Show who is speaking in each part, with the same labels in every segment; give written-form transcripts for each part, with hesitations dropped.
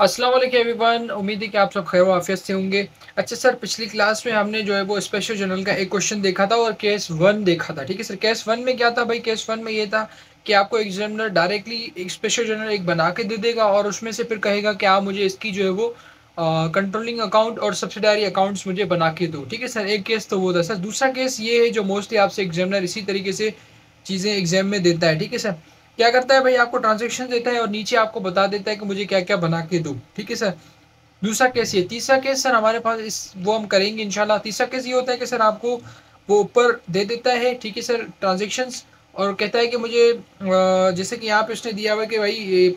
Speaker 1: अस्सलाम वालेकुम एवरीवन। उम्मीद है कि आप सब खैर आफियत से होंगे। अच्छा सर, पिछली क्लास में हमने जो है वो स्पेशल जर्नल का एक क्वेश्चन देखा था और केस वन देखा था। ठीक है सर, केस वन में क्या था भाई? केस वन में ये था कि आपको एग्जामिनर डायरेक्टली एक स्पेशल जर्नल एक बना के दे देगा और उसमें से फिर कहेगा कि आप मुझे इसकी जो है वो कंट्रोलिंग अकाउंट और सब्सिडारी अकाउंट्स मुझे बना के दो। ठीक है सर, एक केस तो वो था। सर दूसरा केस ये है जो मोस्टली आपसे एग्जामिनर इसी तरीके से चीज़ें एग्जाम में देता है। ठीक है सर, क्या करता है भाई? आपको ट्रांजेक्शन देता है और नीचे आपको बता देता है कि मुझे क्या क्या बना के दो। ठीक है सर, दूसरा केस ये। तीसरा केस सर हमारे पास इस वो हम करेंगे इंशाल्लाह। तीसरा केस ये होता है कि सर आपको वो ऊपर दे देता है, ठीक है सर, ट्रांजेक्शन्स, और कहता है कि मुझे जैसे कि यहाँ पे उसने दिया हुआ है कि भाई ये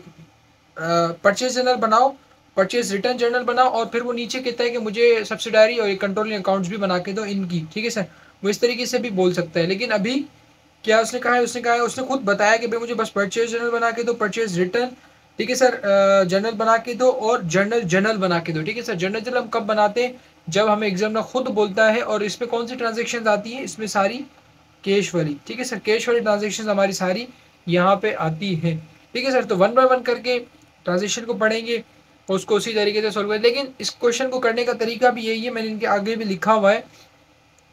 Speaker 1: परचेज जर्नल बनाओ, परचेज रिटर्न जर्नल बनाओ, और फिर वो नीचे कहता है कि मुझे सब्सिडारी और कंट्रोलिंग अकाउंट्स भी बना के दो इनकी। ठीक है सर, वो इस तरीके से भी बोल सकता है। लेकिन अभी क्या उसने कहा है? उसने खुद बताया कि भाई मुझे बस परचेज जर्नल बना के दो, परचेज रिटर्न, ठीक है सर, जर्नल बना के दो, और जर्नल जर्नल बना के दो। ठीक है सर, जर्नल जर्नल हम कब बनाते हैं? जब हमें एग्जामिनर खुद बोलता है। और इसमें कौन सी ट्रांजेक्शन आती है? इसमें सारी कैश वाली। ठीक है सर, कैश वाली ट्रांजेक्शन हमारी सारी यहाँ पे आती है। ठीक है सर, तो वन बाय वन करके ट्रांजेक्शन को पढ़ेंगे और उसको उसी तरीके से सोल्व करें। लेकिन इस क्वेश्चन को करने का तरीका भी यही है, मैंने इनके आगे भी लिखा हुआ है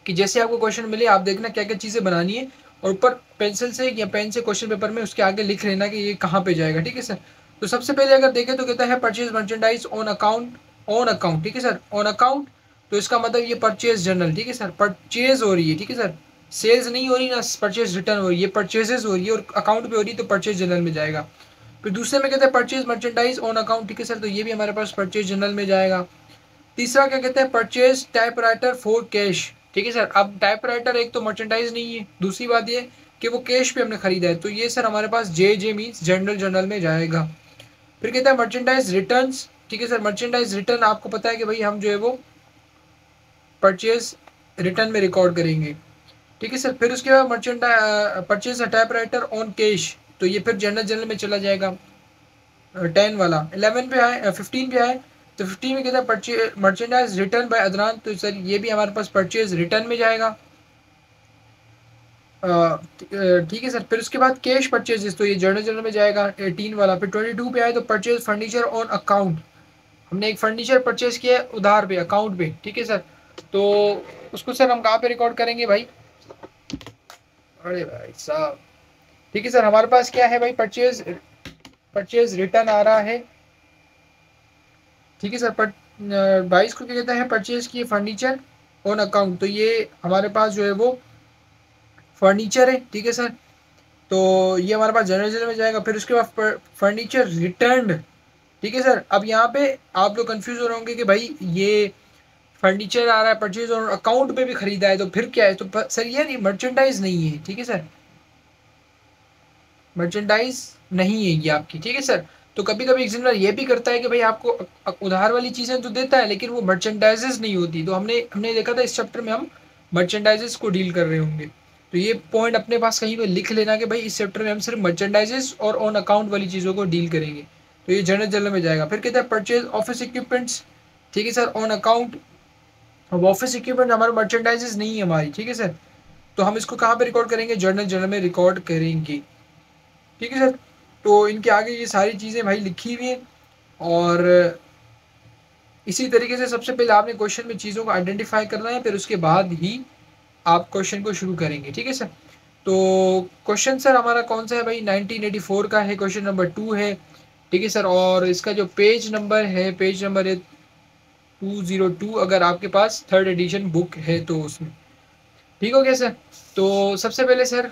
Speaker 1: कि जैसे आपको क्वेश्चन मिले आप देखना क्या क्या चीज़ें बनानी है और ऊपर पेंसिल से या पेन से क्वेश्चन पेपर में उसके आगे लिख लेना कि ये कहाँ पे जाएगा। ठीक है सर, तो सबसे पहले अगर देखें तो कहता है purchase merchandise on account, on account. ठीक है सर, ऑन अकाउंट, तो इसका मतलब ये परचेज जर्नल। ठीक है सर, परचेज हो रही है। ठीक है सर, सेल्स नहीं हो रही ना, परचेज रिटर्न हो रही है, परचेजेस हो रही है और अकाउंट पे हो रही है, तो परचेज जर्नल में जाएगा। फिर दूसरे में कहते हैं परचेज मर्चेंडाइज ऑन अकाउंट। ठीक है सर, तो ये भी हमारे पास परचेज जर्नल में जाएगा। तीसरा क्या कहते हैं? Purchase typewriter for cash. ठीक है सर, अब टाइपराइटर एक तो मर्चेंडाइज नहीं है, दूसरी बात ये कि वो कैश पे हमने खरीदा है, तो ये सर हमारे पास जे जे मीन्स जनरल जर्नल में जाएगा। फिर कहता है मर्चेंडाइज रिटर्न। ठीक है सर, मर्चेंडाइज रिटर्न आपको पता है कि भाई हम जो है वो परचेज रिटर्न में रिकॉर्ड करेंगे। ठीक है सर, फिर उसके बाद merchandise purchase typewriter on cash, तो ये फिर जनरल जर्नल में चला जाएगा। 10 वाला 11 पे आए, 15 पे आए, तो 15 में कहता है purchase merchandise return by Adnan, तो सर ये भी हमारे पास परचेज रिटर्न में जाएगा। ठीक है सर, फिर उसके बाद कैश परचेजेस, तो ये जर्नल जर्नल में जाएगा 18 वाला। फिर 22 पे आए तो परचेज फर्नीचर ऑन अकाउंट, हमने एक फर्नीचर परचेज किया है उधार पे, अकाउंट पे। ठीक है सर, तो उसको सर हम कहाँ पे रिकॉर्ड करेंगे भाई? अरे भाई साहब, ठीक है सर, हमारे पास क्या है भाई? परचेज, परचेज रिटर्न आ रहा है। ठीक है सर, 22 को क्या कहता है? परचेज किए फर्नीचर ऑन अकाउंट, तो ये हमारे पास जो है वो फर्नीचर है। ठीक है सर, तो ये हमारे पास जनरल जनरल में जाएगा। फिर उसके बाद फर्नीचर रिटर्न। ठीक है सर, अब यहाँ पे आप लोग कंफ्यूज हो रहे होंगे कि भाई ये फर्नीचर आ रहा है परचेज और अकाउंट पे भी खरीदा है, तो फिर क्या है? तो सर ये मर्चेंडाइज नहीं है। ठीक है सर, मर्चेंडाइज नहीं है ये आपकी। ठीक है सर, तो कभी कभी एग्जामिनर ये भी करता है कि भाई आपको उधार वाली चीज़ें तो देता है लेकिन वो मर्चेंडाइजेस नहीं होती, तो हमने हमने देखा था इस चैप्टर में हम मर्चेंडाइजेस को डील कर रहे होंगे। तो ये पॉइंट अपने पास कहीं पे लिख लेना कि भाई इस चैप्टर में हम सिर्फ मर्चेंडाइजेस और ऑन अकाउंट वाली चीज़ों को डील करेंगे, तो ये जनरल जनरल में जाएगा। फिर कहता है परचेज ऑफिस इक्विपमेंट्स। ठीक है सर, ऑन अकाउंट। अब ऑफिस इक्विपमेंट हमारे मर्चेंडाइजेस नहीं है हमारी। ठीक है सर, तो हम इसको कहाँ पे रिकॉर्ड करेंगे? जर्नल जर्नल में रिकॉर्ड करेंगे। ठीक है सर, तो इनके आगे ये सारी चीज़ें भाई लिखी हुई हैं। और इसी तरीके से सबसे पहले आपने क्वेश्चन में चीज़ों को आइडेंटिफाई करना है, फिर उसके बाद ही आप क्वेश्चन को शुरू करेंगे। ठीक है सर, तो क्वेश्चन सर हमारा कौन सा है भाई? 1984 का है, क्वेश्चन नंबर 2 है। ठीक है सर, और इसका जो पेज नंबर है, पेज नंबर है 202, अगर आपके पास थर्ड एडिशन बुक है तो उसमें। ठीक हो गया सर, तो सबसे पहले सर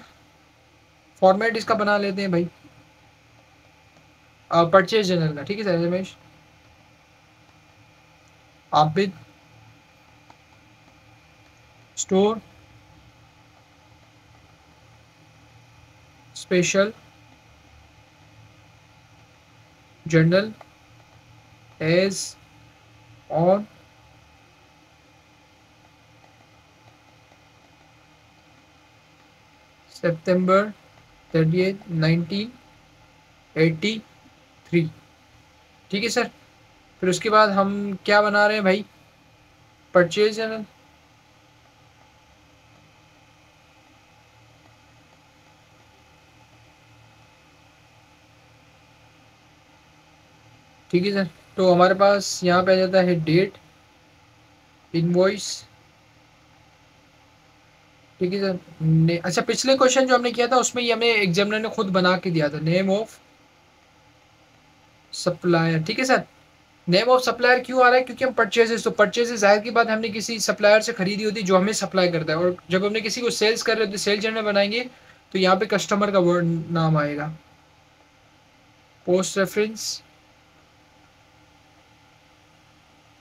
Speaker 1: फॉर्मेट इसका बना लेते हैं भाई, परचेज जनरल का। ठीक है sir, Ramesh Abid store special journal as on September 30 1983। ठीक है सर, फिर उसके बाद हम क्या बना रहे हैं भाई? Purchase general. ठीक है सर, तो हमारे पास यहाँ पे आ जाता है डेट, इनवॉइस, ठीक है सर। अच्छा, पिछले क्वेश्चन जो हमने किया था उसमें ये हमें एग्जामिनर ने खुद बना के दिया था, नेम ऑफ सप्लायर, ठीक है सर। नेम ऑफ सप्लायर क्यों आ रहा है, क्योंकि हम परचेजेस, तो परचेजेस जाहिर की बात हमने किसी सप्लायर से खरीदी होती है जो हमें सप्लाई करता है, और जब हमने किसी को सेल्स कर रहे होते सेल जर्नल बनाएंगे तो यहाँ पे कस्टमर का वर्ड नाम आएगा। पोस्ट रेफरेंस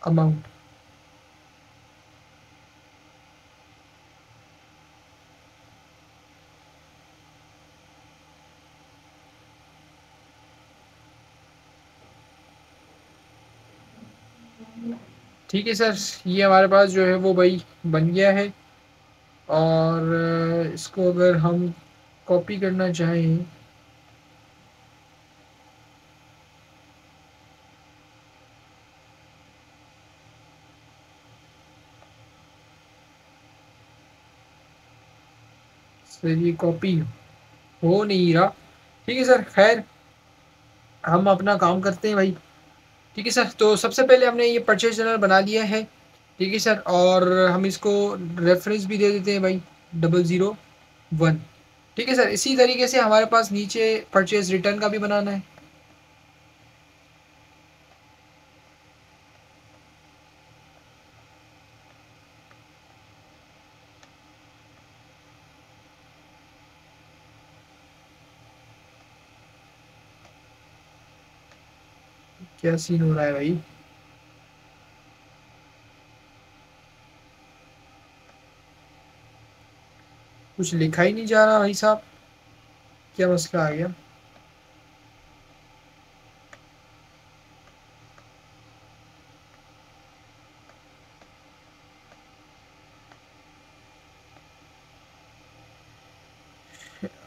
Speaker 1: अमाउंट, ठीक है सर। ये हमारे पास जो है वो भाई बन गया है। और इसको अगर हम कॉपी करना चाहें, सर ये कॉपी हो नहीं रहा, ठीक है सर। खैर, हम अपना काम करते हैं भाई, ठीक है सर। तो सबसे पहले हमने ये परचेज जर्नल बना लिया है, ठीक है सर। और हम इसको रेफरेंस भी दे देते हैं भाई 001, ठीक है सर। इसी तरीके से हमारे पास नीचे परचेज रिटर्न का भी बनाना है। क्या सीन हो रहा है भाई, कुछ लिखा ही नहीं जा रहा भाई साहब, क्या मसला आ गया।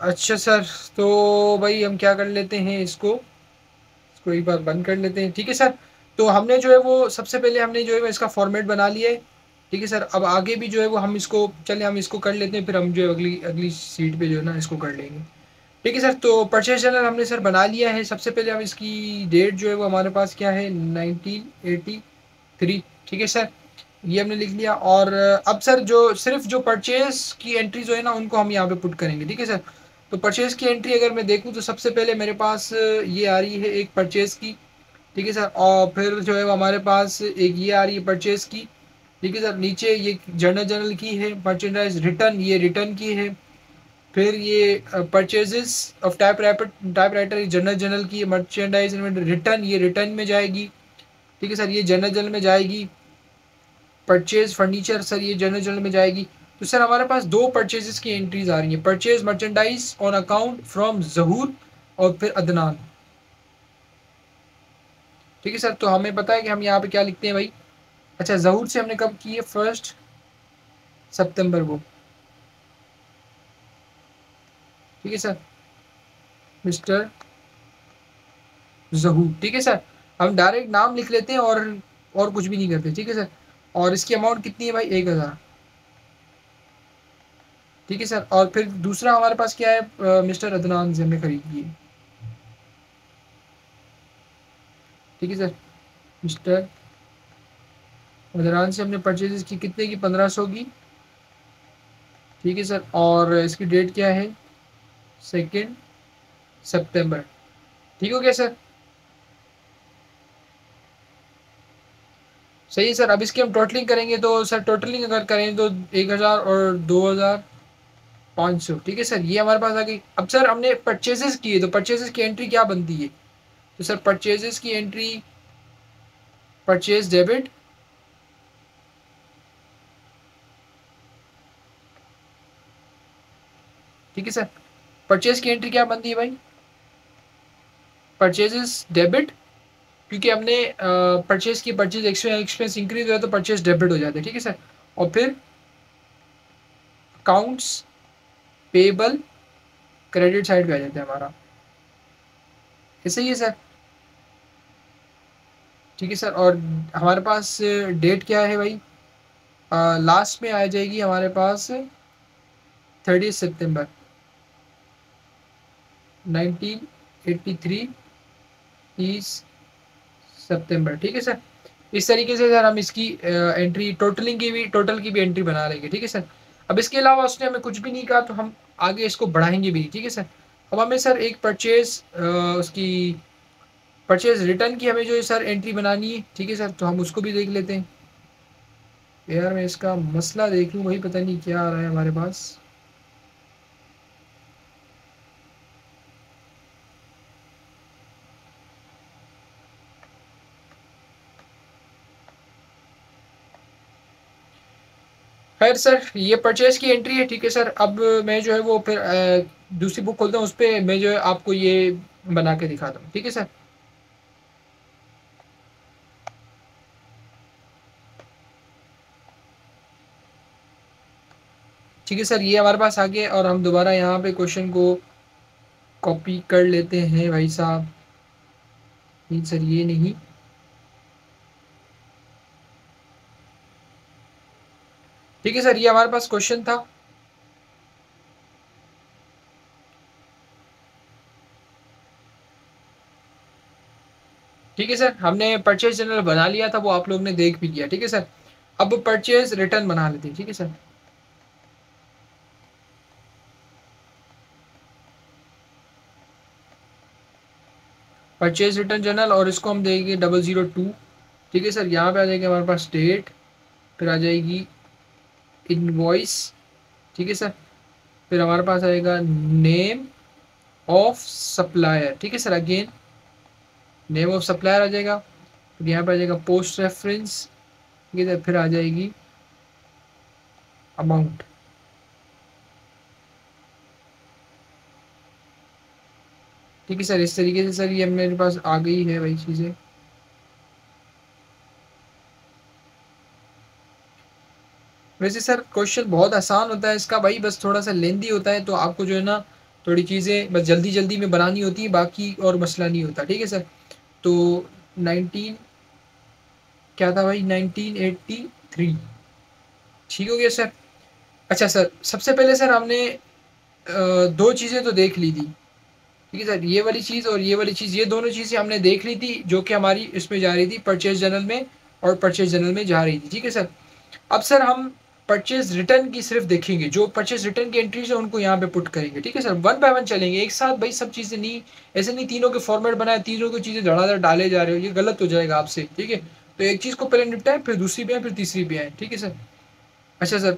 Speaker 1: अच्छा सर, तो भाई हम क्या कर लेते हैं, इसको एक बार बंद कर लेते हैं, ठीक है सर। तो हमने जो है वो सबसे पहले हमने जो है इसका फॉर्मेट बना लिया है, ठीक है सर। अब आगे भी जो है वो हम इसको, चले हम इसको कर लेते हैं, फिर हम जो है अगली अगली सीट पे जो है ना इसको कर लेंगे, ठीक है सर। तो परचेज जर्नल हमने सर बना लिया है। सबसे पहले हम इसकी डेट जो है वो हमारे पास क्या है, 1983, ठीक है सर। ये हमने लिख लिया। और अब सर जो सिर्फ जो परचेज की एंट्री जो है ना उनको हम यहाँ पे पुट करेंगे, ठीक है सर। तो परचेज की एंट्री अगर मैं देखूँ तो सबसे पहले मेरे पास ये आ रही है एक परचेज की, ठीक है सर। और फिर जो है वो हमारे पास एक ये आ रही है परचेज की, ठीक है सर। नीचे ये जर्नल की है, मर्चेंडाइज रिटर्न, ये रिटर्न की है। फिर ये purchases of type writer general की, मर्चेंडाइज रिटर्न, ये रिटर्न में जाएगी, ठीक है सर। ये जनरल में जाएगी। परचेज फर्नीचर सर ये जनरल में जाएगी। तो सर हमारे पास दो परचेजेस की एंट्रीज आ रही हैं, purchase merchandise on account from Zahoor और फिर अदनान, ठीक है सर। तो हमें पता है कि हम यहाँ पे क्या लिखते हैं भाई। अच्छा, जहूर से हमने कब की है, 1 सितंबर को, ठीक है सर। मिस्टर जहूर, ठीक है सर। हम डायरेक्ट नाम लिख लेते हैं और कुछ भी नहीं करते, ठीक है सर। और इसकी अमाउंट कितनी है भाई, 1000, ठीक है सर। और फिर दूसरा हमारे पास क्या है, मिस्टर अदनान से हमने खरीदी है, ठीक है सर। मिस्टर अदनान से हमने परचेज की, कितने की, 1500 की, ठीक है सर। और इसकी डेट क्या है, 2 सितंबर, ठीक हो गया सर। सही है सर। अब इसकी हम टोटलिंग करेंगे तो सर टोटलिंग अगर करें तो 1000 और 2500, ठीक है सर। ये हमारे पास आ गई। अब सर हमने परचेजेस किए तो परचेजेस की एंट्री क्या बनती है, तो सर परचेजेस की एंट्री, परचेज डेबिट, ठीक है सर। परचेज की एंट्री क्या बनती है भाई, परचेजेस डेबिट, क्योंकि हमने परचेज की, परचेज एक्सपेंस इंक्रीज हो तो परचेज डेबिट हो जाते हैं, ठीक है सर। और फिर अकाउंट्स पेबल क्रेडिट साइड पे आ जाता है हमारा, ऐसे ही है सर, ठीक है सर। और हमारे पास डेट क्या है भाई, लास्ट में आ जाएगी हमारे पास 30 सितंबर 1983 इज सितंबर, ठीक है सर। इस तरीके से सर हम इसकी एंट्री टोटल की भी एंट्री बना लेंगे, ठीक है सर। अब इसके अलावा उसने हमें कुछ भी नहीं कहा तो हम आगे इसको बढ़ाएंगे भी, ठीक है सर। अब हमें सर एक उसकी परचेज रिटर्न की हमें जो है सर एंट्री बनानी है, ठीक है सर। तो हम उसको भी देख लेते हैं। यार मैं इसका मसला देख लूँ भाई, पता नहीं क्या आ रहा है हमारे पास। खैर सर ये परचेज की एंट्री है, ठीक है सर। अब मैं जो है वो फिर दूसरी बुक खोलता हूँ, उस पर मैं जो है आपको ये बना के दिखाता हूँ, ठीक है सर। ठीक है सर, ये हमारे पास आ गया और हम दोबारा यहाँ पे क्वेश्चन को कॉपी कर लेते हैं भाई साहब। नहीं सर ये नहीं, ठीक है सर, ये हमारे पास क्वेश्चन था। ठीक है सर, हमने परचेज जनरल बना लिया था, वो आप लोग ने देख भी लिया, ठीक है सर। अब परचेज रिटर्न बना लेते हैं, ठीक है सर। परचेज रिटर्न जनरल और इसको हम देंगे 002, ठीक है सर। यहाँ पे आ जाएगी हमारे पास डेट, फिर आ जाएगी इनवॉइस, ठीक है सर। फिर हमारे पास आएगा नेम ऑफ सप्लायर, ठीक है sir. Again name of supplier आ जाएगा, फिर यहाँ पे आ जाएगा पोस्ट रेफरेंस, ठीक है सर। फिर आ जाएगी अमाउंट, ठीक है सर। इस तरीके से सर ये मेरे पास आ गई है वही चीज़ें। वैसे सर क्वेश्चन बहुत आसान होता है इसका भाई, बस थोड़ा सा लेंदी होता है, तो आपको जो है ना थोड़ी चीज़ें बस जल्दी जल्दी में बनानी होती है, बाकी और मसला नहीं होता, ठीक है सर। तो 19 क्या था भाई, 1983, ठीक हो गया सर। अच्छा सर, सबसे पहले सर हमने दो चीज़ें तो देख ली थी, ठीक है सर। ये वाली चीज़ और ये वाली चीज़, ये दोनों चीज़ें हमने देख ली थी जो कि हमारी इसमें जा रही थी परचेज जनरल में, और परचेज जनरल में जा रही थी, ठीक है सर। अब सर हम परचेज रिटर्न की सिर्फ देखेंगे, जो परचेज रिटर्न की एंट्रीज है उनको यहाँ पे पुट करेंगे, ठीक है सर। वन बाय वन चलेंगे एक साथ भाई, सब चीज़ें नहीं, ऐसे नहीं तीनों के फॉर्मेट बनाए तीनों की चीज़ें धड़ाधड़ डाले जा रहे हो, ये गलत हो जाएगा आपसे, ठीक है। तो एक चीज़ को पहले निपटाएं, फिर दूसरी पे आए, फिर तीसरी पे आए, ठीक है सर। अच्छा सर,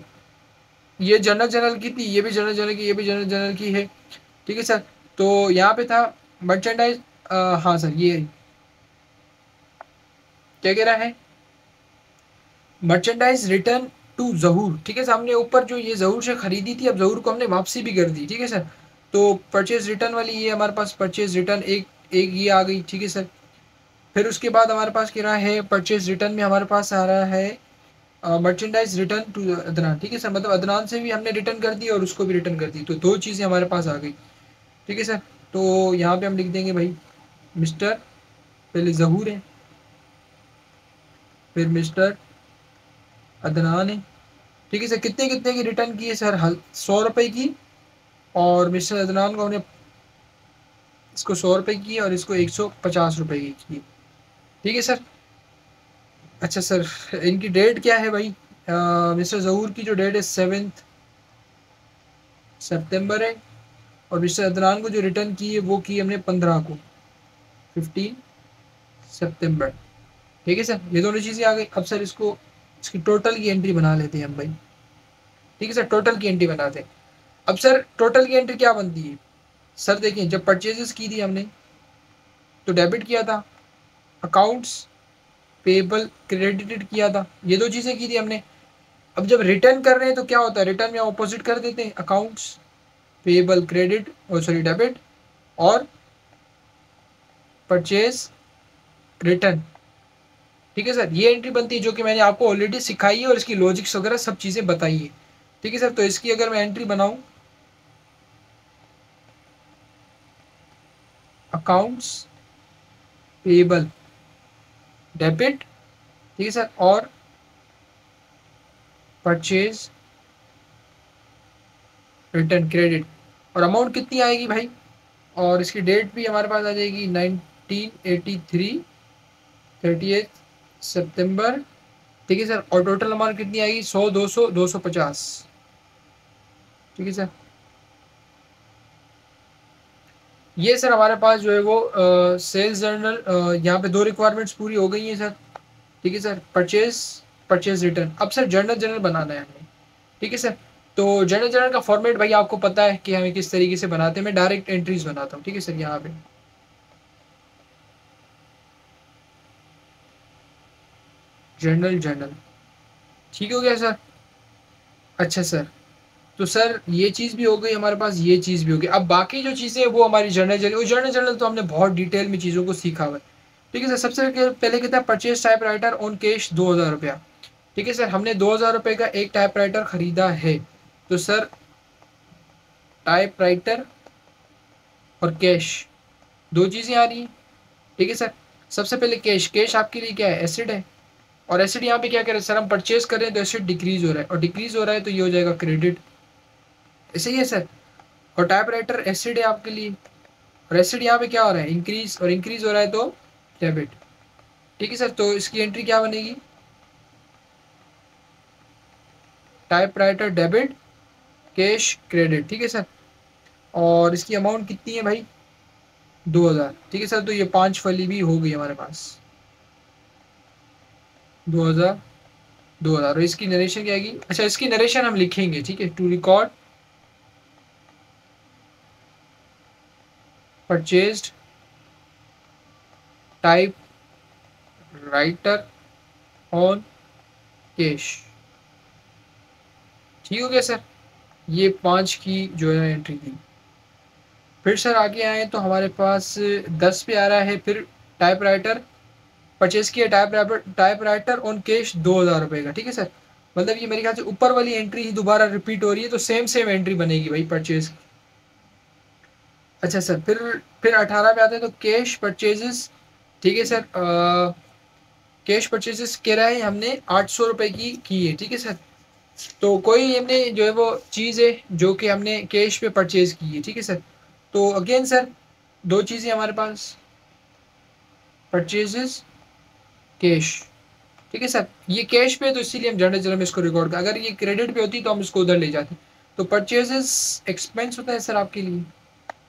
Speaker 1: ये जनरल जनरल की थी, ये भी जनरल जनरल की, ये भी जनरल जनरल की है, ठीक है सर। तो यहाँ पे था मर्चेंडाइज, हाँ सर ये क्या कह रहा है, मर्चेंडाइज रिटर्न टू जहूर, ठीक है सर। हमने ऊपर जो ये जहूर से खरीदी थी, अब जहूर को हमने वापसी भी कर दी, ठीक है सर। तो परचेज रिटर्न वाली ये हमारे पास परचेज रिटर्न एक एक ये आ गई, ठीक है सर। फिर उसके बाद हमारे पास क्या रहा है, परचेज रिटर्न में हमारे पास आ रहा है मर्चेंडाइज रिटर्न टू अदनान, ठीक है सर। मतलब अदनान से भी हमने रिटर्न कर दी और उसको भी रिटर्न कर दी, तो दो चीज़ें हमारे पास आ गई, ठीक है सर। तो यहाँ पे हम लिख देंगे भाई मिस्टर, पहले जहूर है, फिर मिस्टर अदनान है, ठीक है सर। कितने कितने की रिटर्न की है सर, 100 रुपये की, और मिस्टर अदनान को हमने इसको 100 रुपये की और इसको 150 रुपये की, ठीक है सर। अच्छा सर, इनकी डेट क्या है भाई, मिस्टर जहूर की जो डेट है 7 सितंबर है, और मिस्टर अदनान को जो रिटर्न की है वो की हमने 15 को, 15 सितंबर, ठीक है सर। ये दोनों चीज़ें आ गई। अब सर इसको इसकी टोटल की एंट्री बना लेते हैं हम भाई, ठीक है सर। टोटल की एंट्री बनाते हैं। अब सर टोटल की एंट्री क्या बनती है सर, देखिए जब परचेजेस की थी हमने तो डेबिट किया था, अकाउंट्स पेबल क्रेडिटेड किया था, ये दो चीज़ें की थी हमने। अब जब रिटर्न कर रहे हैं तो क्या होता है, रिटर्न में ऑपोजिट कर देते हैं, अकाउंट्स पेबल क्रेडिट और सॉरी डेबिट, और परचेज रिटर्न, ठीक है सर। ये एंट्री बनती है जो कि मैंने आपको ऑलरेडी सिखाई है और इसकी लॉजिक्स वगैरह सब चीज़ें बताई है, ठीक है सर। तो इसकी अगर मैं एंट्री बनाऊं, अकाउंट्स पेबल डेबिट, ठीक है सर, और परचेज रिटर्न क्रेडिट, और अमाउंट कितनी आएगी भाई, और इसकी डेट भी हमारे पास आ जाएगी 1983, 30 सितंबर, ठीक है सर। और टोटल अमाउंट कितनी आएगी? 100, 200, 250, ठीक है सर। ये सर हमारे पास जो है वो सेल्स जर्नल, यहाँ पे दो रिक्वायरमेंट्स पूरी हो गई हैं सर, ठीक है सर। Purchase, purchase return. अब सर जर्नल जर्नल बनाना है हमें, ठीक है सर। तो जर्नल जर्नल का फॉर्मेट भाई आपको पता है कि हमें किस तरीके से बनाते हैं। मैं डायरेक्ट एंट्रीज बनाता हूँ, ठीक है सर। यहाँ पे जर्नल जर्नल, ठीक हो गया सर। अच्छा सर, तो सर ये चीज़ भी हो गई हमारे पास, ये चीज़ भी हो गई। अब बाकी जो चीज़ें हैं वो हमारी जर्नल जर्नल, वो जर्नल जर्नल तो हमने बहुत डिटेल में चीज़ों को सीखा हुआ है, ठीक है सर। सबसे पहले कहता है purchase type writer on cash 2000 रुपया, ठीक है सर। हमने 2000 रुपये का एक टाइप राइटर खरीदा है, तो सर टाइप राइटर और कैश दो चीज़ें आ रही हैं, ठीक है सर। सबसे पहले कैश, कैश आपके लिए क्या है? एसिड है। और एसिड यहाँ पे क्या करें सर? हम परचेज कर रहे हैं तो एसिड डिक्रीज हो रहा है, और डिक्रीज हो रहा है तो ये हो जाएगा क्रेडिट, ऐसे ही है सर। और टाइप राइटर एसिड है आपके लिए, और एसिड यहाँ पे क्या हो रहा है? इंक्रीज, और इंक्रीज हो रहा है तो डेबिट, ठीक है सर। तो इसकी एंट्री क्या बनेगी? Type writer debit, cash credit, ठीक है सर। और इसकी अमाउंट कितनी है भाई? 2000, ठीक है सर। तो ये 5 फली भी हो गई हमारे पास, 2000, 2000। और इसकी नरेशन क्या आएगी? अच्छा, इसकी नरेशन हम लिखेंगे, ठीक है। To record purchased typewriter on cash, ठीक हो गया सर। ये 5 की जो है एंट्री थी। फिर सर आगे आए तो हमारे पास 10 पे आ रहा है, फिर टाइप राइटर परचेज किया, टाइप राइटर ऑन कैश 2000 रुपये का, ठीक है सर। मतलब ये मेरे ख्याल से ऊपर वाली एंट्री ही दोबारा रिपीट हो रही है, तो सेम सेम एंट्री बनेगी भाई परचेज। अच्छा सर, फिर 18 पे आते हैं तो कैश परचेजेस, ठीक है सर। कैश परचेजेस कह रहा है हमने 800 रुपये की है, ठीक है सर। तो कोई हमने जो है वो चीज़ है जो कि हमने कैश पे परचेज की है, ठीक है सर। तो अगेन सर दो चीज़ें हमारे पास, परचेजेस, कैश, ठीक है सर। ये कैश पे है तो इसीलिए हम जनरल जर्नल में इसको रिकॉर्ड कर, अगर ये क्रेडिट पे होती तो हम इसको उधर ले जाते। तो परचेजेस एक्सपेंस होता है सर आपके लिए,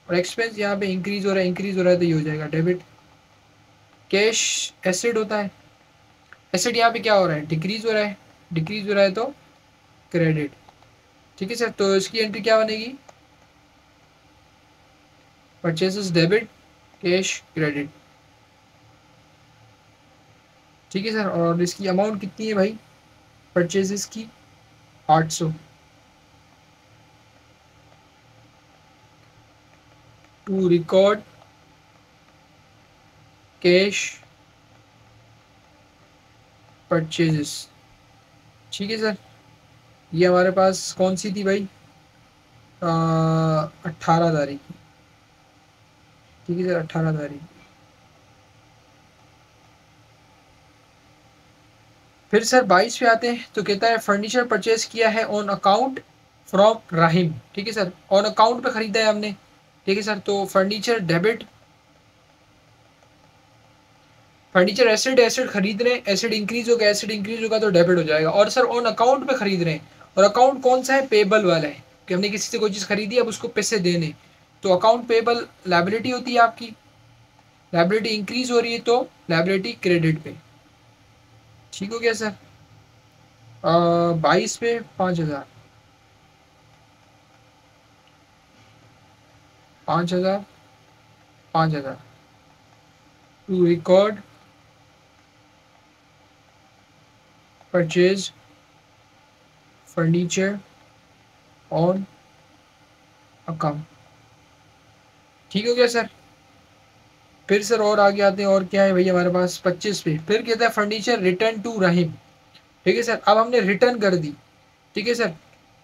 Speaker 1: और एक्सपेंस यहाँ पे इंक्रीज हो रहा है, इंक्रीज हो रहा है तो ये हो जाएगा डेबिट। कैश एसिड होता है, एसिड यहाँ पे क्या हो रहा है? डिक्रीज हो रहा है, डिक्रीज हो रहा है तो क्रेडिट, ठीक है सर। तो इसकी एंट्री क्या बनेगी? परचेजेस डेबिट, कैश क्रेडिट, ठीक है सर। और इसकी अमाउंट कितनी है भाई परचेजेस की? 800। टू रिकॉर्ड कैश परचेजेस, ठीक है सर। ये हमारे पास कौन सी थी भाई? 18 तारीख की, ठीक है सर, 18 तारीख। फिर सर 22 पे आते हैं तो कहता है फर्नीचर परचेज किया है ऑन अकाउंट फ्रॉम राहिम, ठीक है सर। ऑन अकाउंट पे खरीदा है हमने, ठीक है सर। तो furniture debit, furniture acid, acid खरीद रहे हैं, एसिड इंक्रीज होगा, एसिड इंक्रीज होगा तो डेबिट हो जाएगा। और सर ऑन अकाउंट पे खरीद रहे हैं, और अकाउंट कौन सा है? पेबल वाला है, कि हमने किसी से कोई चीज़ खरीदी अब उसको पैसे देने। तो अकाउंट पेबल लाइबिलिटी होती है आपकी, लाइबिलिटी इंक्रीज हो रही है तो लाइबिलिटी क्रेडिट पे, ठीक हो गया सर। 22 पे 5000, 5000, 5000। To record purchase furniture on account, ठीक हो गया सर। फिर सर और आगे आते हैं, और क्या है भैया हमारे पास 25 पे, फिर कहता है फर्नीचर रिटर्न टू रहीम, ठीक है सर। अब हमने रिटर्न कर दी, ठीक है सर।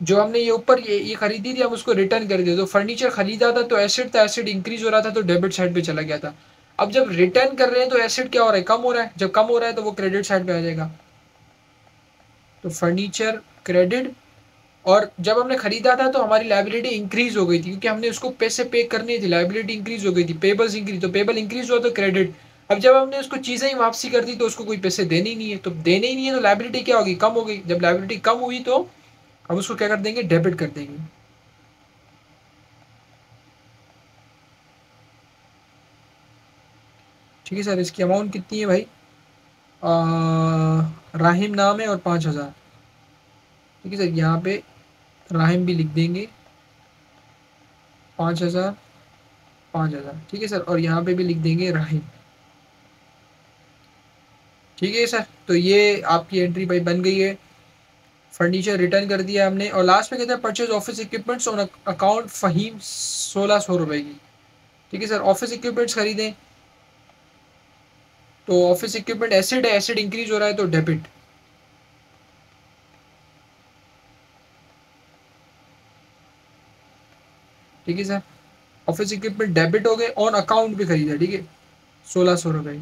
Speaker 1: जो हमने ये ऊपर ये खरीदी थी हम उसको रिटर्न कर दिया। तो फर्नीचर खरीदा था तो एसिड था, एसिड इंक्रीज हो रहा था तो डेबिट साइड पे चला गया था। अब जब रिटर्न कर रहे हैं तो एसिड क्या हो रहा है? कम हो रहा है। जब कम हो रहा है तो वो क्रेडिट साइड पे आ जाएगा, तो फर्नीचर क्रेडिट। और जब हमने खरीदा था तो हमारी लाइबिलिटी इंक्रीज हो गई थी, क्योंकि हमने उसको पैसे पे करने थे, लाइबिलिटी इंक्रीज हो गई थी, पेबल्स इंक्रीज, तो पेबल इंक्रीज हुआ तो क्रेडिट। अब जब हमने उसको चीज़ें ही वापसी कर दी तो उसको कोई पैसे देने ही नहीं है, तो देने ही नहीं है तो लायबिलिटी क्या होगी, कम हो गई। जब लायबिलिटी कम हुई तो हम उसको क्या कर देंगे, डेबिट कर देंगे। ठीक है सर, इसकी अमाउंट कितनी है भाई, राहिम नाम है और 5,000। ठीक है सर, यहाँ पे राहिम भी लिख देंगे, 5,000 5,000। ठीक है सर, और यहाँ पे भी लिख देंगे राहिम। ठीक है सर, तो ये आपकी एंट्री भाई बन गई है। फर्नीचर रिटर्न कर दिया हमने, और लास्ट में कहते हैं purchase office equipments on account Faheem 1,600 रुपए की। ठीक है सर, ऑफिस इक्विपमेंट्स खरीदें तो ऑफिस इक्विपमेंट एसिड है, एसिड इंक्रीज हो रहा है तो डेबिट। ठीक है सर, ऑफिस इक्विपमेंट डेबिट हो गए, ऑन अकाउंट भी खरीदा। ठीक है, 1,600 रुपए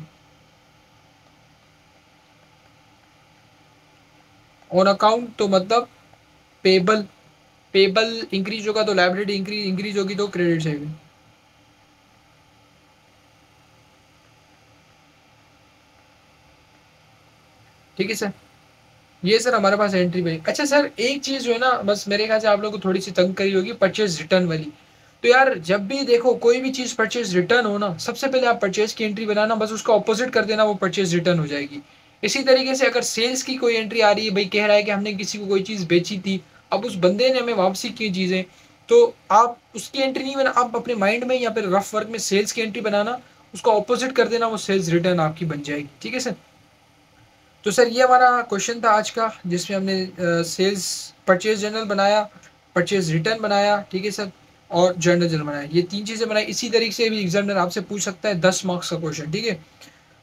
Speaker 1: ऑन अकाउंट, तो मतलब पेबल, पेबल इंक्रीज होगा तो लायबिलिटी इंक्रीज होगी तो क्रेडिट साइड। ठीक है सर, ये सर हमारे पास एंट्री पे। अच्छा सर, एक चीज जो है ना, बस मेरे ख्याल से आप लोगों को थोड़ी सी तंग करी होगी, परचेज रिटर्न वाली। तो यार जब भी देखो कोई भी चीज परचेज रिटर्न हो ना, सबसे पहले आप परचेज की एंट्री बनाना, बस उसका ऑपोजिट कर देना, वो परचेज रिटर्न हो जाएगी। इसी तरीके से अगर सेल्स की कोई एंट्री आ रही है, भाई कह रहा है कि हमने किसी को कोई चीज बेची थी, अब उस बंदे ने हमें वापसी की चीजें, तो आप उसकी एंट्री नहीं बना, आप अपने माइंड में या फिर रफ वर्क में सेल्स की एंट्री बनाना, उसका ऑपोजिट कर देना, वो सेल्स रिटर्न आपकी बन जाएगी। ठीक है सर, तो सर ये हमारा क्वेश्चन था आज का, जिसमें हमने सेल्स परचेज जर्नल बनाया, परचेज रिटर्न बनाया। ठीक है सर, और जर्नल जर्नल बनाया, ये तीन चीज़ें बनाई। इसी तरीके से भी एग्जामिनर आपसे पूछ सकता है 10 मार्क्स का क्वेश्चन। ठीक है,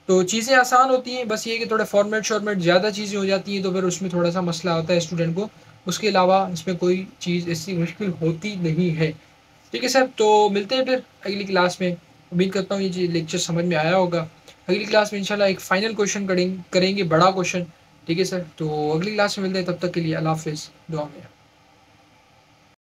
Speaker 1: तो चीज़ें आसान होती हैं, बस ये कि थोड़ा फॉर्मेट शॉर्मेट ज़्यादा चीज़ें हो जाती हैं तो फिर उसमें थोड़ा सा मसला होता है स्टूडेंट को। उसके अलावा इसमें कोई चीज़ ऐसी मुश्किल होती नहीं है। ठीक है सर, तो मिलते हैं फिर अगली क्लास में। उम्मीद करता हूँ ये लेक्चर समझ में आया होगा। अगली क्लास में इंशाल्लाह एक फाइनल क्वेश्चन करेंगे, बड़ा क्वेश्चन। ठीक है सर, तो अगली क्लास में मिलते हैं, तब तक के लिए अल्लाह हाफिज़, दुआ में।